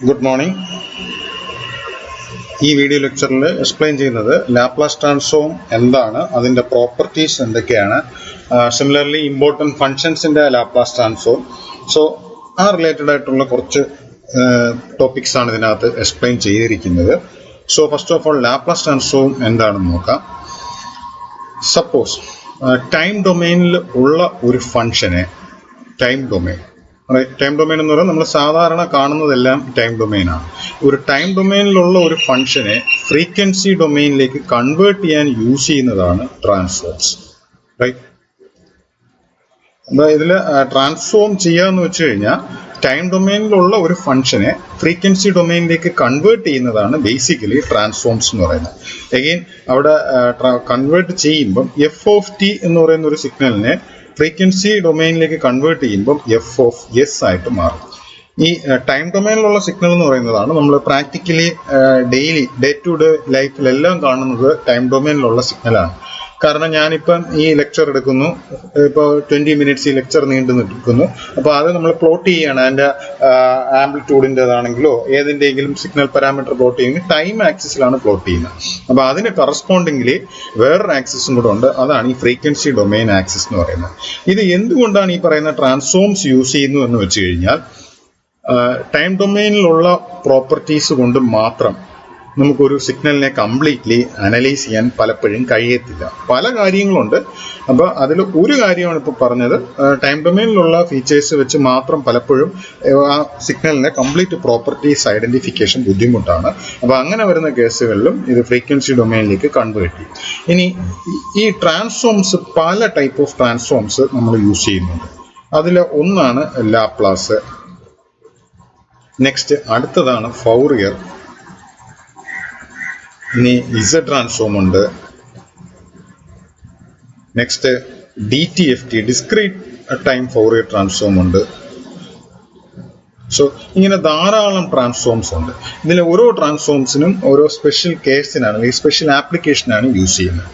Good morning. ഈ video ലെക്ചറിൽ explain ചെയ്യുന്നത് ലാപ്ലാസ് ട്രാൻസ്ഫോം എന്താണ്, അതിൻ്റെ പ്രോപ്പർട്ടീസ് എന്തൊക്കെയാണ്, സിമിലർലി ഇമ്പോർട്ടൻറ്റ് ഫങ്ഷൻസിൻ്റെ ലാപ്ലാസ് ട്രാൻസ്ഫോം. സോ ആ റിലേറ്റഡ് ആയിട്ടുള്ള കുറച്ച് ടോപ്പിക്സ് ആണ് ഇതിനകത്ത് എക്സ്പ്ലെയിൻ ചെയ്തിരിക്കുന്നത്. So first of all Laplace transform എന്താണെന്ന് നോക്കാം. സപ്പോസ് ടൈം ഡൊമെയിനിൽ ഉള്ള ഒരു ഫങ്ഷനെ ടൈം ഡൊമെയിൻ എന്ന് പറയുന്നത് നമ്മൾ സാധാരണ കാണുന്നതെല്ലാം ടൈം ഡൊമെയിനാണ്. ഒരു ടൈം ഡൊമെയിനിലുള്ള ഒരു ഫംഗ്ഷനെ ഫ്രീക്വൻസി ഡൊമെയിനിലേക്ക് കൺവേർട്ട് ചെയ്യാൻ യൂസ് ചെയ്യുന്നതാണ് ട്രാൻസ്ഫോംസ്. റൈറ്റ്. അപ്പോൾ ഇതിൽ ട്രാൻസ്ഫോം ചെയ്യാന്ന് വെച്ച് കഴിഞ്ഞാൽ ടൈം ഡൊമെയിനിലുള്ള ഒരു ഫംഗ്ഷനെ ഫ്രീക്വൻസി ഡൊമെയിനിലേക്ക് കൺവേർട്ട് ചെയ്യുന്നതാണ് ബേസിക്കലി ട്രാൻസ്ഫോംസ് എന്ന് പറയുന്നത്. എഗെയിൻ അവിടെ കൺവേർട്ട് ചെയ്യുമ്പം എഫ് ഓഫ് ടി എന്ന് പറയുന്ന ഒരു സിഗ്നലിനെ ഫ്രീക്വൻസി ഡൊമെയിനിലേക്ക് കൺവേർട്ട് ചെയ്യുമ്പം എഫ് ഓഫ് എസ് ആയിട്ട് മാറും. ഈ ടൈം ഡൊമെയിനിലുള്ള സിഗ്നൽ എന്ന് പറയുന്നതാണ് നമ്മൾ practically daily day to day ലൈഫിലെല്ലാം കാണുന്നത് ടൈം ഡൊമെയിനിലുള്ള സിഗ്നലാണ്. കാരണം ഞാനിപ്പം ഈ ലെക്ചർ എടുക്കുന്നു, ഇപ്പോൾ 20 മിനിറ്റ്സ് ഈ ലെക്ചർ നീണ്ടു നിൽക്കുന്നു. അപ്പോൾ അത് നമ്മൾ പ്ലോട്ട് ചെയ്യുകയാണ്. അതിൻ്റെ ആംപ്ലിറ്റ്യൂഡിൻ്റെതാണെങ്കിലോ ഏതിൻ്റെയെങ്കിലും സിഗ്നൽ പാരാമീറ്റർ പ്ലോട്ട് ചെയ്യുമെങ്കിൽ ടൈം ആക്സിസിലാണ് പ്ലോട്ട് ചെയ്യുന്നത്. അപ്പോൾ അതിന് കറസ്പോണ്ടിങ്ങിലി വേറൊരു ആക്സിസും കൂടെ ഉണ്ട്, അതാണ് ഈ ഫ്രീക്വൻസി ഡൊമെയിൻ ആക്സിസ് എന്ന് പറയുന്നത്. ഇത് എന്തുകൊണ്ടാണ് ഈ പറയുന്ന ട്രാൻസ്ഫോംസ് യൂസ് ചെയ്യുന്നു എന്ന് വെച്ച് കഴിഞ്ഞാൽ ടൈം ഡൊമെയിനിലുള്ള പ്രോപ്പർട്ടീസ് കൊണ്ട് മാത്രം നമുക്കൊരു സിഗ്നലിനെ കംപ്ലീറ്റ്ലി അനലൈസ് ചെയ്യാൻ പലപ്പോഴും കഴിയത്തില്ല. പല കാര്യങ്ങളുണ്ട്. അപ്പോൾ അതിൽ ഒരു കാര്യമാണ് ഇപ്പോൾ പറഞ്ഞത്, ടൈം ഡൊമെയിനിലുള്ള ഫീച്ചേഴ്സ് വെച്ച് മാത്രം പലപ്പോഴും ആ സിഗ്നലിൻ്റെ കംപ്ലീറ്റ് പ്രോപ്പർട്ടീസ് ഐഡൻറ്റിഫിക്കേഷൻ ബുദ്ധിമുട്ടാണ്. അപ്പോൾ അങ്ങനെ വരുന്ന കേസുകളിലും ഇത് ഫ്രീക്വൻസി ഡൊമെയിനിലേക്ക് കൺവേർട്ട് ചെയ്യും. ഇനി ഈ ട്രാൻസ്ഫോംസ്, പല ടൈപ്പ് ഓഫ് ട്രാൻസ്ഫോംസ് നമ്മൾ യൂസ് ചെയ്യുന്നുണ്ട്. അതിൽ ഒന്നാണ് ലാപ്ലാസ്. നെക്സ്റ്റ് അടുത്തതാണ് ഫൗറിയർ. ഇനി ഇസഡ് ട്രാൻസ്ഫോം ഉണ്ട്. Next DTFT, discrete time Fourier transform ഉണ്ട്. സോ ഇങ്ങനെ ധാരാളം ട്രാൻസ്ഫോംസ് ഉണ്ട്. ഇതിൽ ഓരോ ട്രാൻസ്ഫോംസിനും ഓരോ സ്പെഷ്യൽ കേസിനാണ്, ഈ സ്പെഷ്യൽ ആപ്ലിക്കേഷനാണ് യൂസ് ചെയ്യുന്നത്.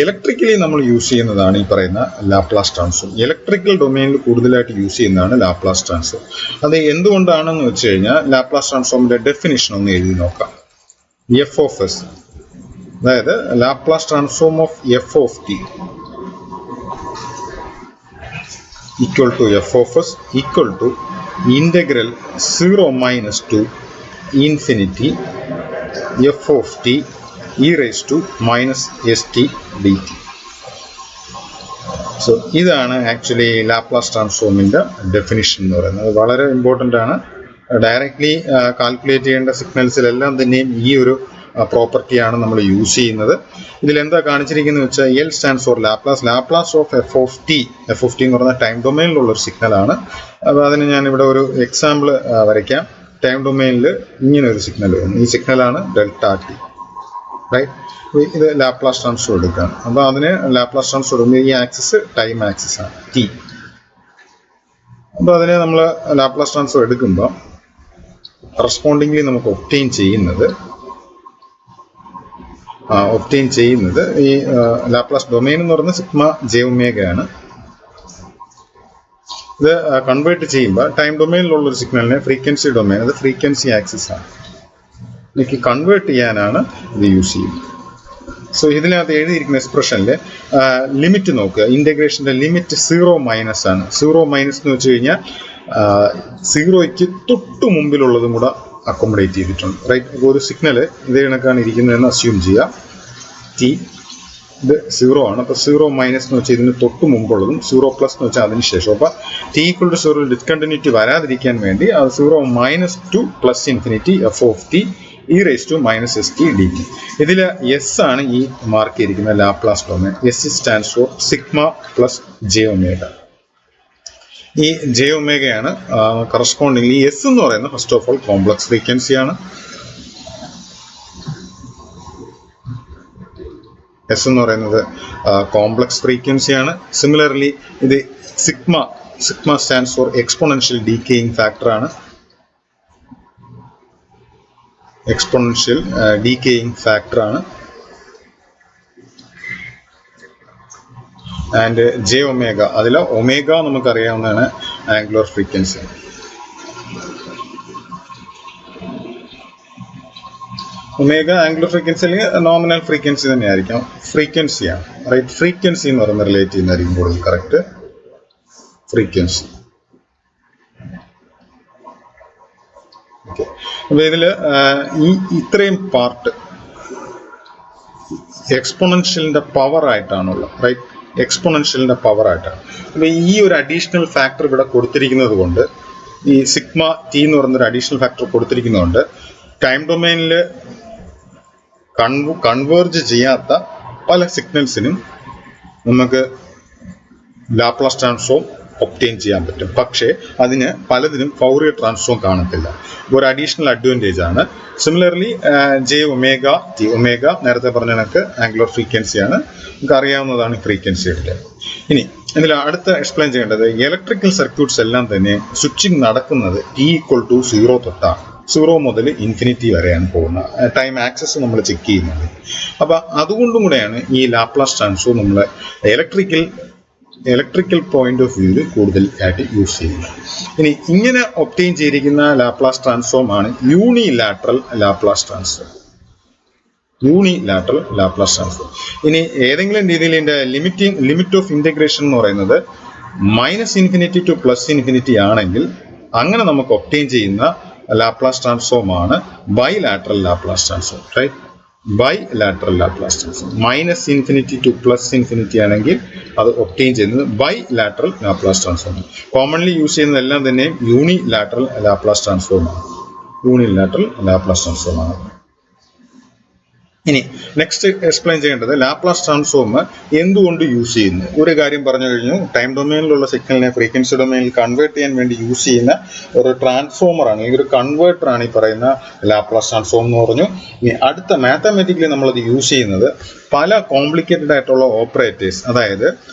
ഇലക്ട്രിക്കലി നമ്മൾ യൂസ് ചെയ്യുന്നതാണ് ഈ പറയുന്ന ലാപ്ലാസ് ട്രാൻസ്ഫോം. ഇലക്ട്രിക്കൽ ഡൊമെയിനിൽ കൂടുതലായിട്ട് യൂസ് ചെയ്യുന്നതാണ് ലാപ്ലാസ് ട്രാൻസ്ഫോം. അത് എന്തുകൊണ്ടാണെന്ന് വെച്ച് കഴിഞ്ഞാൽ ലാപ്ലാസ് ട്രാൻസ്ഫോമിന്റെ ഡെഫിനിഷൻ ഒന്ന് എഴുതി നോക്കാം. എഫ് ഓഫ് എസ്, അതായത് Laplace transform of F of T equal to F of S equal to integral 0 minus to infinity F of T E raise to minus S T D T. So ഇതാണ് actually Laplace ട്രാൻസ്ഫോമിന്റെ definition എന്ന് പറയുന്നത്. വളരെ important ആണ്. Directly calculate ചെയ്യേണ്ട സിഗ്നൽസിലെല്ലാം തന്നെയും ഈ ഒരു പ്രോപ്പർട്ടിയാണ് നമ്മൾ യൂസ് ചെയ്യുന്നത്. ഇതിലെന്താ കാണിച്ചിരിക്കുന്നത് വെച്ചാൽ L stands for Laplace of F of T എന്ന് പറയുന്ന ടൈം ഡൊമെയിനിലുള്ളൊരു സിഗ്നലാണ്. അപ്പോൾ അതിന് ഞാനിവിടെ ഒരു എക്സാമ്പിൾ വരയ്ക്കാം. ടൈം ഡൊമെയിനിൽ ഇങ്ങനെ ഒരു സിഗ്നൽ വരുന്നു. ഈ സിഗ്നലാണ് ഡെൽറ്റ ടി. റൈറ്റ്. ഇത് ലാപ്ലാസ് ട്രാൻസ്ഫോം എടുക്കുകയാണ്. അപ്പോൾ അതിന് ലാപ്ലാസ് ട്രാൻസ്ഫോം എടുക്കുമ്പോൾ ഈ ആക്സിസ് ടൈം ആക്സിസ് ആണ്, ടി. അപ്പോൾ അതിനെ നമ്മൾ ലാപ്ലാസ് ട്രാൻസ്ഫോം എടുക്കുമ്പോൾ കറസ്പോണ്ടിംഗ്ലി നമുക്ക് ഒബ്റ്റെയിൻ ചെയ്യുന്നത് ഈ ലാപ്ലാസ് ഡൊമെയിൻ എന്ന് പറയുന്നത് സിഗ്മ ജെ ഒമേഗയാണ്. ഇത് കൺവേർട്ട് ചെയ്യുമ്പോൾ ടൈം ഡൊമെയിനിലുള്ള ഒരു സിഗ്നലിനെ ഫ്രീക്വൻസി ഡൊമെയിൻ, അത് ഫ്രീക്വൻസി ആക്സിസ് ആണ്, ഇതിലേക്ക് കൺവേർട്ട് ചെയ്യാനാണ് ഇത് യൂസ് ചെയ്യുന്നത്. സോ ഇതിനകത്ത് എഴുതിയിരിക്കുന്ന എക്സ്പ്രഷനിൽ ലിമിറ്റ് നോക്കുക. ഇൻ്റഗ്രേഷൻ്റെ ലിമിറ്റ് 0 മൈനസ് ആണ്. 0 മൈനസ് എന്ന് വെച്ച് കഴിഞ്ഞാൽ 0യ്ക്ക് തൊട്ട് മുമ്പിലുള്ളതും കൂടെ അക്കോമഡേറ്റ് ചെയ്തിട്ടുണ്ട്. റൈറ്റ്. ഇപ്പോൾ ഒരു സിഗ്നൽ ഇതേ കണക്കാണ് ഇരിക്കുന്നതെന്ന് അസ്യൂം ചെയ്യുക. ടി ഇത് 0 ആണ്. അപ്പോൾ 0 മൈനസ് എന്ന് വെച്ചാൽ ഇതിന് തൊട്ട് മുമ്പുള്ളതും 0 പ്ലസ് എന്ന് വെച്ചാൽ അതിന് ശേഷം. അപ്പോൾ ടി ഈക്വൽ ടു 0 ഡിസ്കണ്ടിന്യൂറ്റി വരാതിരിക്കാൻ വേണ്ടി അത് 0 minus to plus infinity F of T E raise to minus S T D T. ഇതിൽ എസ് ആണ് ഈ മാർക്ക് ചെയ്തിരിക്കുന്ന Laplace domain. S stands for sigma plus J omega. ഈ ജെ ഒമേഗയാണ് corresponding. ഈ എസ് എന്ന് പറയുന്നത് ഫസ്റ്റ് ഓഫ് ഓൾ കോംപ്ലക്സ് ഫ്രീക്വൻസിയാണ്. എസ് എന്ന് പറയുന്നത് കോംപ്ലക്സ് ഫ്രീക്വൻസിയാണ്. സിമിലർലി ഇത് sigma stands for exponential decaying ഫാക്ടറാണ്. എക്സ്പോണൻഷ്യൽ ഡീക്കേയിങ് ഫാക്ടറാണ്. ആൻഡ് ജെ ഒമേഗ, അതിൽ ഒമേഗ നമുക്കറിയാവുന്നതാണ് angular frequency. Omega angular frequency അല്ലെങ്കിൽ നോമിനൽ ഫ്രീക്വൻസി തന്നെയായിരിക്കാം, ഫ്രീക്വൻസിയാണ് റൈറ്റ്. ഫ്രീക്വൻസി എന്ന് പറയുന്നത് റിലേറ്റ് ചെയ്യുന്നതായിരിക്കും കൂടുതൽ കറക്റ്റ്. ഫ്രീക്വൻസി. ഓക്കെ, അപ്പൊ ഇതില് ഇത്രയും പാർട്ട് എക്സ്പോണൻഷ്യലിന്റെ പവർ ആയിട്ടാണുള്ളത് റൈറ്റ്. എക്സ്പോണൻഷ്യലിന്റെ പവർ ആയിട്ടാണ്. അപ്പൊ ഈ ഒരു അഡീഷണൽ ഫാക്ടർ ഇവിടെ കൊടുത്തിരിക്കുന്നത് കൊണ്ട്, ഈ സിഗ്മ ടി എന്ന് പറയുന്നൊരു അഡീഷണൽ ഫാക്ടർ കൊടുത്തിരിക്കുന്നതുകൊണ്ട് ടൈം ഡൊമൈനിൽ കൺവേർജ് ചെയ്യാത്ത പല സിഗ്നൽസിനും നമുക്ക് ലാപ്ലാസ് ട്രാൻസ്ഫോം ഒബ്റ്റെയിൻ ചെയ്യാൻ പറ്റും. പക്ഷേ അതിന് പലതിനും ഫൗറിയർ ട്രാൻസ്ഫോം കാണത്തില്ല. ഒരു അഡീഷണൽ അഡ്വാൻറ്റേജ് ആണ്. Similarly J omega T, omega നേരത്തെ പറഞ്ഞ കണക്ക് ആംഗുലർ ഫ്രീക്വൻസിയാണ്, നമുക്ക് അറിയാവുന്നതാണ് ഫ്രീക്വൻസിയുടെ. ഇനി ഇതിൽ അടുത്ത എക്സ്പ്ലെയിൻ ചെയ്യേണ്ടത് ഇലക്ട്രിക്കൽ സർക്യൂട്ട്സ് എല്ലാം തന്നെ സ്വിച്ചിങ് നടക്കുന്നത് t=0 തൊട്ടാണ്. 0 മുതൽ ഇൻഫിനിറ്റി വരെയാണ് പോകുന്നത്. ടൈം ആക്സസ് നമ്മൾ ചെക്ക് ചെയ്യുന്നുണ്ട്. അപ്പൊ അതുകൊണ്ടും കൂടെയാണ് ഈ ലാപ്ലാസ് ട്രാൻസ്ഫോം നമ്മൾ ഇലക്ട്രിക്കൽ പോയിന്റ് ഓഫ് വ്യൂവിൽ കൂടുതൽ ആയിട്ട് യൂസ് ചെയ്യുന്നത്. ഇനി ഇങ്ങനെ ഒബ്റ്റെയിൻ ചെയ്തിരിക്കുന്ന ലാപ്ലാസ് ട്രാൻസ്ഫോം ആണ് unilateral Laplace transform. Unilateral Laplace transform. ഇനി ഏതെങ്കിലും രീതിയിൽ ഇതിന്റെ ലിമിറ്റ് ഓഫ് ഇന്റഗ്രേഷൻ എന്ന് പറയുന്നത് -∞ to +∞ ആണെങ്കിൽ അങ്ങനെ നമുക്ക് ഒബ്റ്റെയിൻ ചെയ്യുന്ന ലാപ്ലാസ് ട്രാൻസ്ഫോം ആണ് bilateral Laplace transform right. Bilateral Laplace transform. -∞ to +∞ ആണെങ്കിൽ അത് ഒബ്റ്റെയിൻ ചെയ്യുന്നത് bilateral Laplace transform. Commonly use ചെയ്യുന്നതെല്ലാം തന്നെ യൂണിലാറ്ററൽ ലാപ്ലാസ് ട്രാൻസ്ഫോം ആണ്. യൂണിലാറ്ററൽ ലാപ്ലാസ് ട്രാൻസ്ഫോം ആണ്. ഇനി നെക്സ്റ്റ് എക്സ്പ്ലെയിൻ ചെയ്യേണ്ടത് ലാപ്ലാസ് ട്രാൻസ്ഫോം എന്തുകൊണ്ട് യൂസ് ചെയ്യുന്നു. ഒരു കാര്യം പറഞ്ഞു കഴിഞ്ഞു, ടൈം ഡൊമൈനിലുള്ള സിഗ്നലിനെ ഫ്രീക്വൻസി ഡൊമൈനിൽ കൺവേർട്ട് ചെയ്യാൻ വേണ്ടി യൂസ് ചെയ്യുന്ന ഒരു ട്രാൻസ്ഫോമർ ആണ്, ഒരു കൺവേർട്ടർ ആണ് ഈ പറയുന്ന ലാപ്ലാസ് ട്രാൻസ്ഫോം എന്ന് പറഞ്ഞു. ഇനി അടുത്ത മാത്തമാറ്റിക്കലി നമ്മളത് യൂസ് ചെയ്യുന്നത് പല കോംപ്ലിക്കേറ്റഡ് ആയിട്ടുള്ള ഓപ്പറേറ്റേഴ്സ്, അതായത്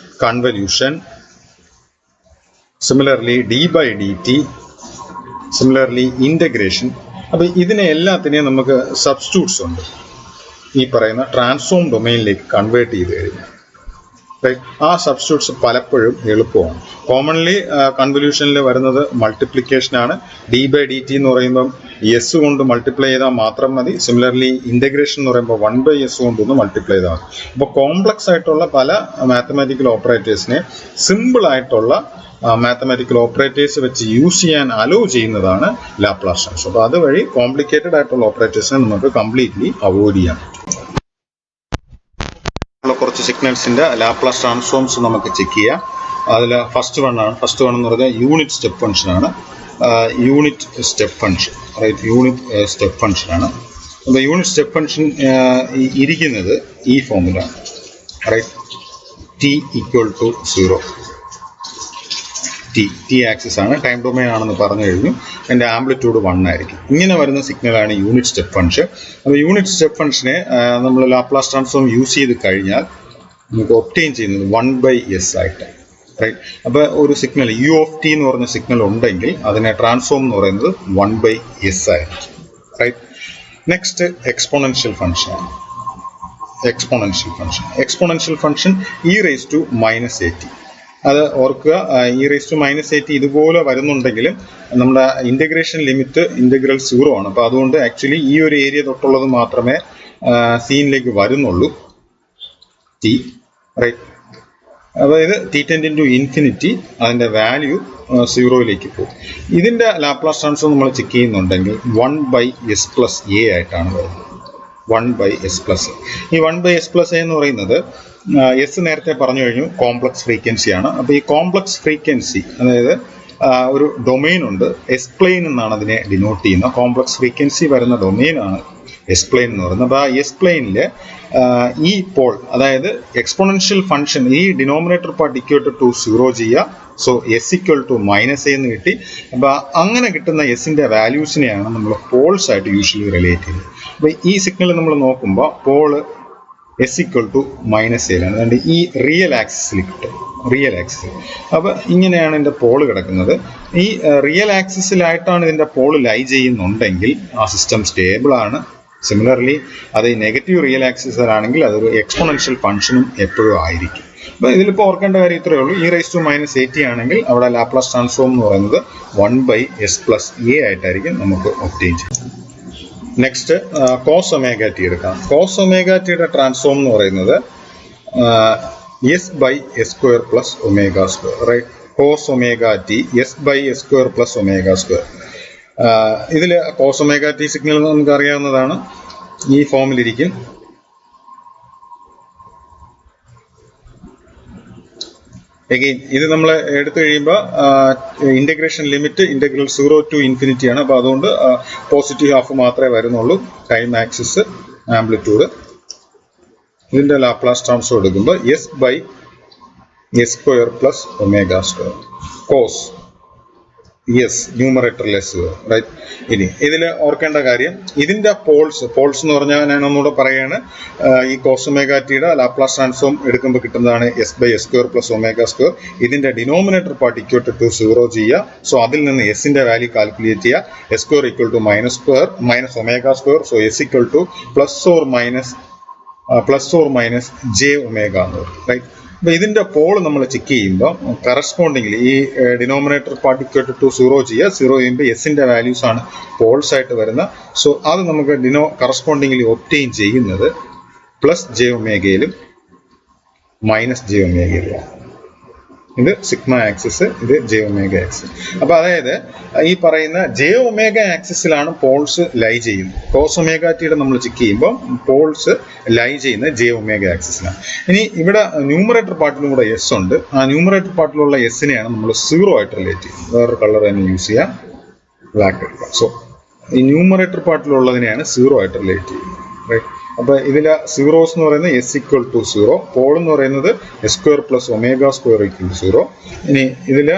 convolution, similarly d/dt, similarly integration. അപ്പൊ ഇതിനെ എല്ലാത്തിനെയും നമുക്ക് സബ്സ്റ്റിറ്റ്യൂട്ട്സ് ഉണ്ട് ഈ പറയുന്ന ട്രാൻസ്ഫോം ഡൊമൈനിലേക്ക് കൺവേർട്ട് ചെയ്ത് കഴിഞ്ഞാൽ. ആ സബ്സ്റ്റിറ്റ്യൂട്ട്സ് പലപ്പോഴും എളുപ്പമാണ്. കോമൺലി കൺവല്യൂഷനിൽ വരുന്നത് മൾട്ടിപ്ലിക്കേഷൻ ആണ്. d/dt എന്ന് പറയുമ്പം എസ് കൊണ്ട് മൾട്ടിപ്ലൈ ചെയ്താൽ മാത്രം മതി. സിമിലർലി ഇന്റഗ്രേഷൻ എന്ന് പറയുമ്പോൾ 1/s കൊണ്ടൊന്ന് മൾട്ടിപ്ലൈ ചെയ്താൽ മതി. അപ്പോൾ കോംപ്ലക്സ് ആയിട്ടുള്ള പല മാത്തമാറ്റിക്കൽ ഓപ്പറേറ്റേഴ്സിനെ സിമ്പിൾ ആയിട്ടുള്ള മാത്തമാറ്റിക്കൽ ഓപ്പറേറ്റേഴ്സ് വെച്ച് യൂസ് ചെയ്യാൻ അലോ ചെയ്യുന്നതാണ് ലാപ്ലാസ് ട്രാൻസ്ഫോം. അപ്പോൾ അതുവഴി കോംപ്ലിക്കേറ്റഡ് ആയിട്ടുള്ള ഓപ്പറേറ്റേഴ്സിനെ നമുക്ക് കംപ്ലീറ്റ്ലി അവോയ്ഡ് ചെയ്യാൻ പറ്റും. കുറച്ച് സിഗ്നൽസിന്റെ ലാപ്ലാസ് ട്രാൻസ്ഫോംസ് നമുക്ക് ചെക്ക് ചെയ്യാം. അതിൽ ഫസ്റ്റ് വൺ എന്ന് പറഞ്ഞാൽ യൂണിറ്റ് സ്റ്റെപ്പ് ഫംഗ്ഷൻ ആണ്. Unit step function right. Unit step function ആണ്. അപ്പോൾ യൂണിറ്റ് സ്റ്റെപ്പ് ഫംഗ്ഷൻ ഇരിക്കുന്നത് ഈ ഫോമിലാണ് റൈറ്റ്. t=0. ടി ആക്സിസ് ആണ്, ടൈം ഡൊമൈൻ ആണെന്ന് പറഞ്ഞു കഴിഞ്ഞു. അതിൻ്റെ ആംപ്ലിറ്റ്യൂഡ് 1 ആയിരിക്കും. ഇങ്ങനെ വരുന്ന സിഗ്നലാണ് യൂണിറ്റ് സ്റ്റെപ്പ് ഫംഗ്ഷൻ. അപ്പോൾ യൂണിറ്റ് സ്റ്റെപ്പ് ഫംഗ്ഷനെ നമ്മൾ ലാപ്ലാസ് ട്രാൻസ്ഫോം യൂസ് ചെയ്ത് കഴിഞ്ഞാൽ നമുക്ക് ഒബ്റ്റെയിൻ ചെയ്യുന്നത് 1/s ആയിട്ട് റൈറ്റ്. അപ്പോൾ ഒരു സിഗ്നൽ u(t) എന്ന് പറഞ്ഞ സിഗ്നൽ ഉണ്ടെങ്കിൽ അതിനെ ട്രാൻസ്ഫോം എന്ന് പറയുന്നത് 1/s ആയിരിക്കും റൈറ്റ്. നെക്സ്റ്റ് എക്സ്പോണൻഷ്യൽ ഫംഗ്ഷൻ ആണ്. Exponential function e⁻⁻⁴. അത് ഓർക്കുക, e⁻⁻⁴ ഇതുപോലെ വരുന്നുണ്ടെങ്കിലും നമ്മുടെ ഇന്റഗ്രേഷൻ ലിമിറ്റ് ഇന്റഗ്രൽ 0 ആണ്. അപ്പോൾ അതുകൊണ്ട് ആക്ച്വലി ഈ ഒരു ഏരിയ തൊട്ടുള്ളത് മാത്രമേ സീനിലേക്ക് വരുന്നുള്ളൂ t റൈറ്റ്. അതായത് t→∞ അതിന്റെ വാല്യൂ 0യിലേക്ക് പോകും. ഇതിന്റെ ലാപ്ലാസ് ട്രാൻസ്ഫോം നമ്മൾ ചെക്ക് ചെയ്യുന്നുണ്ടെങ്കിൽ 1/s+a ആയിട്ടാണ് വരുന്നത്. 1/s+a. ഈ 1/s+a എന്ന് പറയുന്നത് എസ് നേരത്തെ പറഞ്ഞു കഴിഞ്ഞു കോംപ്ലക്സ് ഫ്രീക്വൻസി ആണ്. അപ്പോൾ ഈ കോംപ്ലക്സ് ഫ്രീക്വൻസി അതായത് ഒരു ഡൊമെയിൻ ഉണ്ട്, എസ് പ്ലെയിൻ എന്നാണ് അതിനെ ഡിനോട്ട് ചെയ്യുന്നത്. കോംപ്ലക്സ് ഫ്രീക്വൻസി വരുന്ന ഡൊമെയിനാണ് എസ് പ്ലെയിൻ എന്ന് പറയുന്നത്. അപ്പോൾ ആ എസ് പ്ലെയിനിൽ ഈ പോൾ അതായത് എക്സ്പോണൻഷ്യൽ ഫംഗ്ഷൻ ഈ ഡിനോമിനേറ്റർ പാർട്ട് =0 ചെയ്യുക. സോ s=-a എന്ന് കിട്ടി. അപ്പോൾ അങ്ങനെ കിട്ടുന്ന എസിന്റെ വാല്യൂസിനെയാണ് നമ്മൾ പോൾസ് ആയിട്ട് യൂഷ്വലി റിലേറ്റ് ചെയ്യുന്നത്. അപ്പോൾ ഈ സിഗ്നൽ നമ്മൾ നോക്കുമ്പോൾ പോള് s=-a ആണ്. അതുകൊണ്ട് ഈ റിയൽ ആക്സിസിൽ കിട്ടും. Real axis. അപ്പോൾ ഇങ്ങനെയാണ് ഇതിന്റെ പോള് കിടക്കുന്നത്. ഈ റിയൽ ആക്സിസിലായിട്ടാണ് ഇതിന്റെ പോള് ലൈ ചെയ്യുന്നുണ്ടെങ്കിൽ ആ സിസ്റ്റം സ്റ്റേബിൾ ആണ്. സിമിലർലി അത് നെഗറ്റീവ് റിയൽ ആക്സിസിലാണെങ്കിൽ അതൊരു എക്സ്പോണൻഷ്യൽ ഫംഗ്ഷനും എപ്പോഴും ആയിരിക്കും. അപ്പോൾ ഇതിലിപ്പോൾ ഓർക്കേണ്ട കാര്യം ഇത്രയേ ഉള്ളൂ. e⁻⁻⁴ ആണെങ്കിൽ അവിടെ ലാപ്ലാസ് ട്രാൻസ്ഫോം എന്ന് പറയുന്നത് 1/s+a ആയിട്ടായിരിക്കും നമുക്ക് ഒബ്റ്റെയിൻ ചെയ്യുന്നത്. നെക്സ്റ്റ് കോസ് ഒമേഗ ടി എടുക്കാം. കോസ് ഒമേഗ ടിയുടെ ട്രാൻസ്ഫോം എന്ന് പറയുന്നത് S by S square plus omega square, right? Cos omega T S by S square plus omega square. ഇതിൽ കോസ് ഒമേഗ ടി സിഗ്നൽ നമുക്ക് അറിയാവുന്നതാണ്, ഈ ഫോമിലിരിക്കും. എഗെയിൻ ഇത് നമ്മൾ എടുത്തു കഴിയുമ്പോൾ integration limit integral 0 to infinity ആണ്. അപ്പോൾ അതുകൊണ്ട് പോസിറ്റീവ് ഹാഫ് മാത്രമേ വരുന്നുള്ളൂ. Time axis, amplitude. ഇതിന്റെ ലാപ്ലാസ് ട്രാൻസ്ഫോം എടുക്കുമ്പോൾ S by S square plus omega square cos yes ന്യൂമറേറ്ററിൽ എസ്, റൈറ്റ്? ഇനി ഇതിൽ ഓർക്കേണ്ട കാര്യം, ഇതിന്റെ പോൾസ് എന്ന് പറഞ്ഞാൽ ഞാൻ ഒന്നുകൂടെ പറയാണ്, ഈ കോസ് ഒമേഗ ടിയുടെ ലാപ്ലാസ് ട്രാൻസ്ഫോം എടുക്കുമ്പോൾ കിട്ടുന്നതാണ് S by S square plus omega square. ഇതിന്റെ ഡിനോമിനേറ്റർ പാർട്ട് ഇക്വൽ ടു 0 ചെയ്യുക. സോ അതിൽ നിന്ന് എസിന്റെ വാല്യൂ കാൽക്കുലേറ്റ് ചെയ്യുക. S square equal to minus square minus omega square. So S equal to plus or minus J omega എന്ന് പറയും, right? അപ്പൊ ഇതിന്റെ പോൾ നമ്മൾ ചെക്ക് ചെയ്യുമ്പോൾ കറസ്പോണ്ടിംഗ്ലി ഈ ഡിനോമിനേറ്റർ പാർട്ട് ഇക്വൽ ടു 0 ചെയ്യുക. 0 ചെയ്യുമ്പോൾ എസിന്റെ വാല്യൂസ് ആണ് പോൾസ് ആയിട്ട് വരുന്നത്. സോ അത് നമുക്ക് കറസ്പോണ്ടിംഗ്ലി ഒബ്റ്റെയിൻ ചെയ്യുന്നത് പ്ലസ് ജെ ഒമേഗയിലും മൈനസ് ജെ ഒമേഗയിലും. ഇത് സിഗ്മ ആക്സിസ്, ഇത് ജെ ഒമേഗ ആക്സിസ്. അപ്പൊ അതായത് ഈ പറയുന്ന ജെ ഒമേഗ ആക്സിസിലാണ് പോൾസ് ലൈ ചെയ്യുന്നത്. കോസ് ഒമേഗ ടിയുടെ നമ്മൾ ചെക്ക് ചെയ്യുമ്പോൾ പോൾസ് ലൈ ചെയ്യുന്നത് ജെ ഒമേഗ ആക്സിസിലാണ്. ഇനി ഇവിടെ ന്യൂമറേറ്റർ പാർട്ടിലും കൂടെ എസ് ഉണ്ട്. ആ ന്യൂമറേറ്റർ പാർട്ടിലുള്ള എസിനെയാണ് നമ്മൾ 0 ആയിട്ട് റിലേറ്റ് ചെയ്യുന്നത്. വേറൊരു കളർ തന്നെ യൂസ് ചെയ്യാം, ബ്ലാക്ക് എടുക്കാം. സോ ഈ ന്യൂമറേറ്റർ പാർട്ടിലുള്ളതിനെയാണ് 0 ആയിട്ട് റിലേറ്റ് ചെയ്യുന്നത്, റൈറ്റ്? അപ്പൊ ഇതിൽ സീറോസ് എന്ന് പറയുന്നത് എസ് ഈക്വൽ ടു 0, പോൾ എന്ന് പറയുന്നത് S square plus omega square equal to 0. ഇനി ഇതില്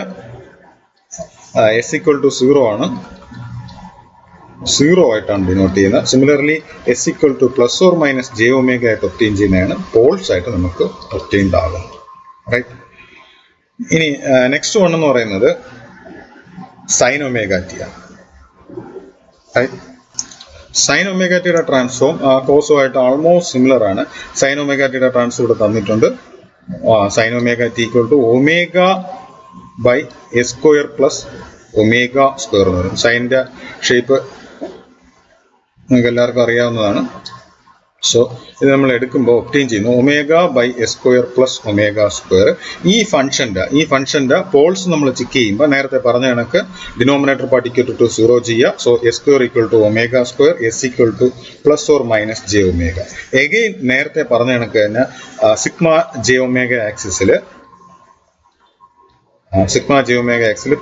എസ് ഈക്വൽ ടു 0 ആണ്, 0 ആയിട്ടാണ് ഡിനോട്ട് ചെയ്യുന്നത്. Similarly S equal to plus or minus J omega ആയിട്ട് ഒബ്റ്റെയിൻ ചെയ്യുന്നതാണ് പോൾസ് ആയിട്ട് നമുക്ക് ഒബ്റ്റെയിൻഡ് ആകുന്നത്, റൈറ്റ്? ഇനി നെക്സ്റ്റ് വൺ എന്ന് പറയുന്നത് സൈൻ ഒമേഗ ടി ആണ്, റൈറ്റ്? സൈൻ ഒമേഗ ടിയുടെ ട്രാൻസ്ഫോം കോസുമായിട്ട് ആൾമോസ്റ്റ് സിമിലർ ആണ്. സൈൻ ഒമേഗ ടിയുടെ ട്രാൻസ്ഫോം ഇവിടെ തന്നിട്ടുണ്ട്. Sine omega T equal to omega by S square plus omega square എന്ന് പറയും. സൈനിന്റെ ഷേപ്പ് നിങ്ങൾക്ക് എല്ലാവർക്കും അറിയാവുന്നതാണ്. സോ ഇത് നമ്മൾ എടുക്കുമ്പോൾ ഒബ്റ്റെയിൻ ചെയ്യുന്നു omega by S square plus omega square. ഈ ഫംഗ്ഷന്റെ പോൾസ് നമ്മൾ ചെക്ക് ചെയ്യുമ്പോൾ നേരത്തെ പറഞ്ഞ കണക്ക് ഡിനോമിനേറ്റർ പാർട്ട് ഇക്വൽ ടു 0 ചെയ്യുക. So S square equal to omega square, S equal to plus or minus J omega. Again നേരത്തെ പറഞ്ഞ കണക്ക് തന്നെ സിഗ്മ ജെ ഒമേഗ ആക്സിസിൽ